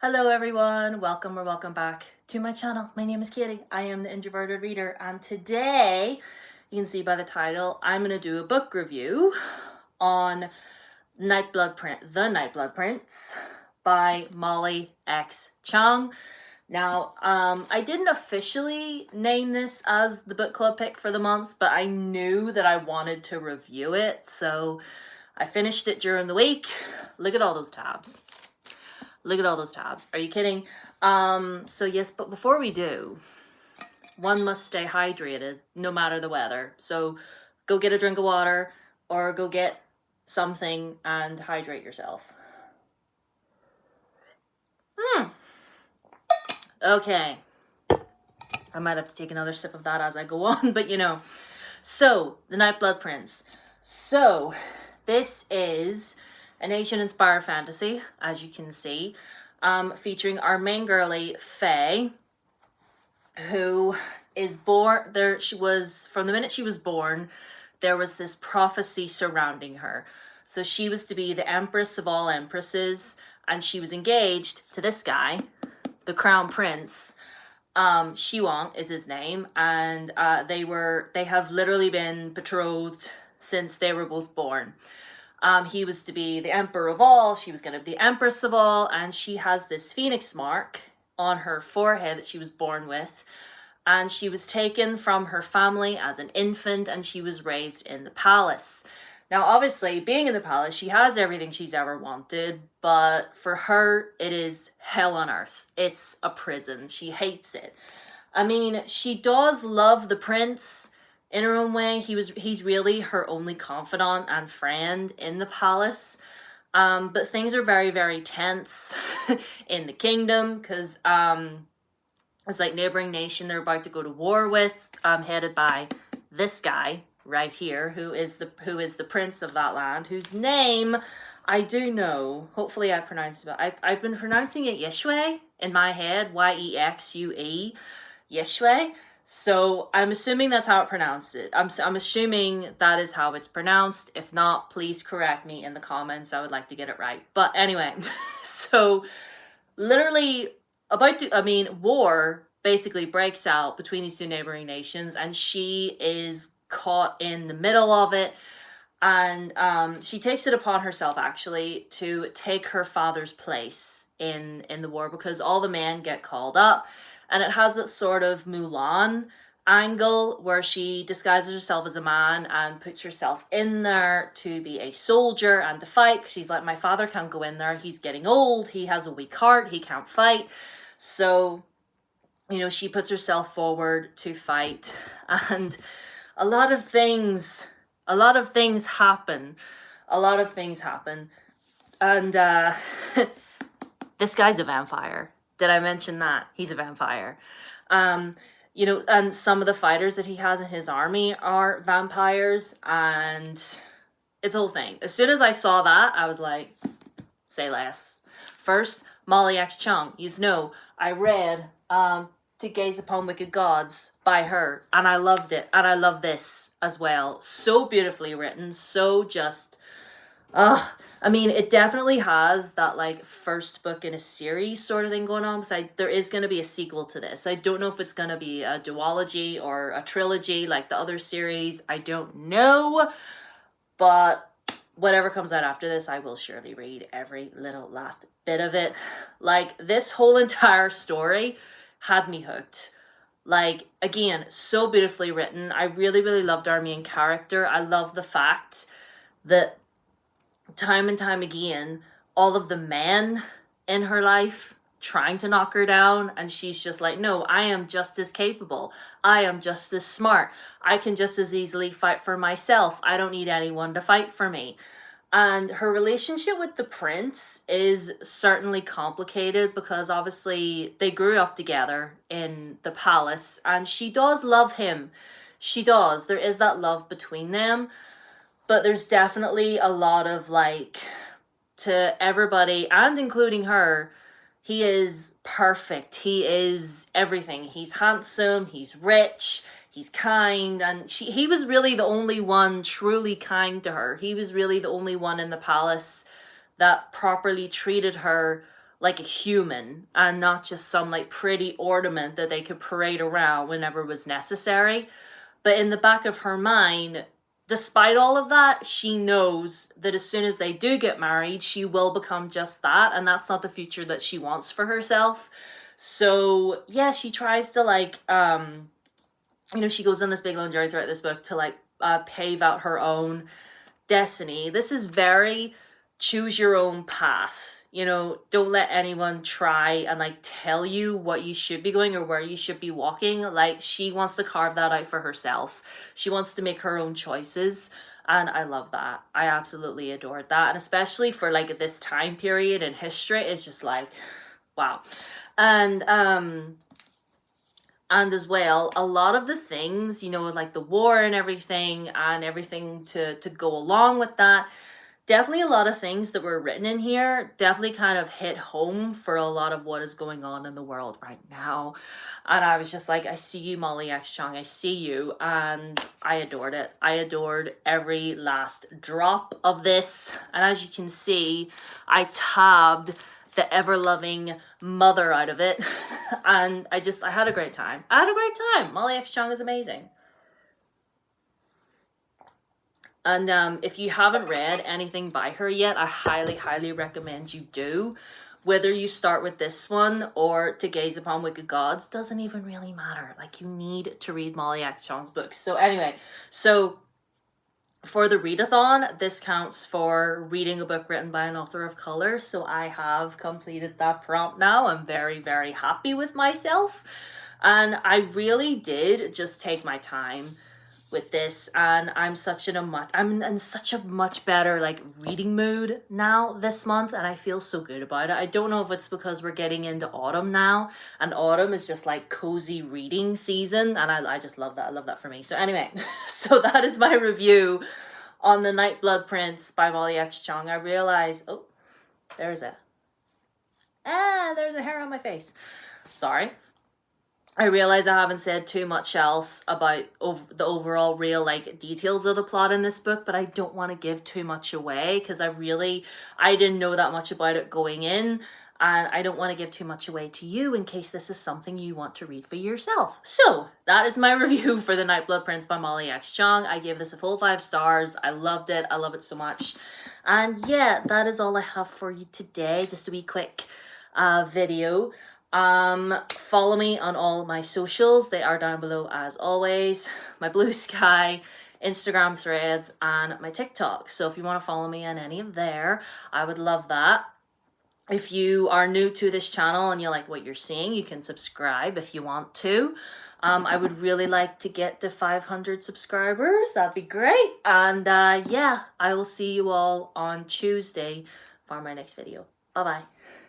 Hello everyone, welcome or welcome back to my channel. My name is Katie. I am the Introverted Reader, and today, you can see by the title, I'm going to do a book review on The Nightblood Prince by Molly X Chang. Now, I didn't officially name this as the book club pick for the month, but I knew that I wanted to review it, so I finished it during the week. Look at all those tabs. Look at all those tabs. Are you kidding? So yes, but before we do, one must stay hydrated no matter the weather. So go get a drink of water or go get something and hydrate yourself. Okay. I might have to take another sip of that as I go on, but you know. So, The Nightblood Prince. So, this is an Asian-inspired fantasy, as you can see, featuring our main girlie, Faye, who is born, from the minute she was born, there was this prophecy surrounding her. So she was to be the empress of all empresses, and she was engaged to this guy, the crown prince. Shiwang is his name, and they have literally been betrothed since they were both born. He was to be the emperor of all, she was going to be the empress of all, and she has this phoenix mark on her forehead that she was born with, and she was taken from her family as an infant, and she was raised in the palace. Now, obviously, being in the palace, she has everything she's ever wanted, but for her, it is hell on earth. It's a prison. She hates it. I mean, she does love the prince in her own way. He's really her only confidant and friend in the palace. But things are very, very tense in the kingdom because it's like neighboring nation they're about to go to war with, headed by this guy right here, who is the prince of that land, whose name I do know. Hopefully I pronounced it. I've been pronouncing it Yeshue in my head, Yexue, Yeshue. So I'm assuming that's how it pronounced it. I'm assuming that is how it's pronounced. If not, please correct me in the comments. I would like to get it right. But anyway, so literally war basically breaks out between these two neighboring nations, and she is caught in the middle of it. And she takes it upon herself, actually, to take her father's place in the war because all the men get called up. And it has this sort of Mulan angle where she disguises herself as a man and puts herself in there to be a soldier and to fight. She's like, my father can't go in there. He's getting old. He has a weak heart. He can't fight. So, you know, she puts herself forward to fight. And a lot of things happen. And this guy's a vampire. Did I mention that? He's a vampire. You know, and some of the fighters that he has in his army are vampires, and it's a whole thing. As soon as I saw that, I was like, say less. First, Molly X Chang. You know, I read To Gaze Upon Wicked Gods by her, and I loved it. And I love this as well. So beautifully written, so just... I mean, it definitely has that, like, first book in a series sort of thing going on, because there is going to be a sequel to this. I don't know if it's going to be a duology or a trilogy like the other series. I don't know. But whatever comes out after this, I will surely read every little last bit of it. Like, this whole entire story had me hooked. Like, again, so beautifully written. I really, really loved our main character. I love the fact that time and time again, all of the men in her life trying to knock her down, and she's just like, no, I am just as capable. I am just as smart. I can just as easily fight for myself. I don't need anyone to fight for me. And her relationship with the prince is certainly complicated because obviously they grew up together in the palace, and she does love him. She does. There is that love between them. But there's definitely a lot of, like, to everybody, and including her, he is perfect. He is everything. He's handsome, he's rich, he's kind, and he was really the only one truly kind to her. He was really the only one in the palace that properly treated her like a human and not just some like pretty ornament that they could parade around whenever was necessary. But in the back of her mind, despite all of that, she knows that as soon as they do get married, she will become just that, and that's not the future that she wants for herself. So yeah, she tries to like she goes on this big long journey throughout this book to like pave out her own destiny. This is very choose your own path. Don't let anyone try and like tell you what you should be going or where you should be walking. Like, she wants to carve that out for herself. She wants to make her own choices. And I love that. I absolutely adored that. And especially for like this time period in history, it's just like, wow. And as well, a lot of the things, like the war and everything to go along with that, definitely a lot of things that were written in here definitely kind of hit home for a lot of what is going on in the world right now. And I was just like, I see you, Molly X Chang, I see you. And I adored it. I adored every last drop of this. And as you can see, I tabbed the ever-loving mother out of it. And I had a great time. Molly X Chang is amazing. And if you haven't read anything by her yet, I highly, highly recommend you do. Whether you start with this one or To Gaze Upon Wicked Gods, doesn't even really matter. Like, you need to read Molly X Chang's books. So anyway, for the readathon, this counts for reading a book written by an author of color. So I have completed that prompt now. I'm very, very happy with myself. And I really did just take my time with this, and I'm in such a much better like reading mood now this month, and I feel so good about it. I don't know if it's because we're getting into autumn now, and autumn is just like cozy reading season, and I just love that. I love that for me. So anyway, so that is my review on the Nightblood Prince by Molly X Chang. I realize, there's a hair on my face. Sorry. I realize I haven't said too much else about the overall real like details of the plot in this book, but I don't want to give too much away because I didn't know that much about it going in, and I don't want to give too much away to you in case this is something you want to read for yourself. So that is my review for The Nightblood Prince by Molly X Chang. I gave this a full 5 stars. I loved it. I love it so much. And yeah, that is all I have for you today. Just a wee quick video. Follow me on all my socials. They are down below as always. My Blue Sky, Instagram Threads, and my TikTok. So if you want to follow me on any of there, I would love that. If you are new to this channel and you like what you're seeing, you can subscribe if you want to. I would really like to get to 500 subscribers. That'd be great. And yeah, I will see you all on Tuesday for my next video. Bye-bye.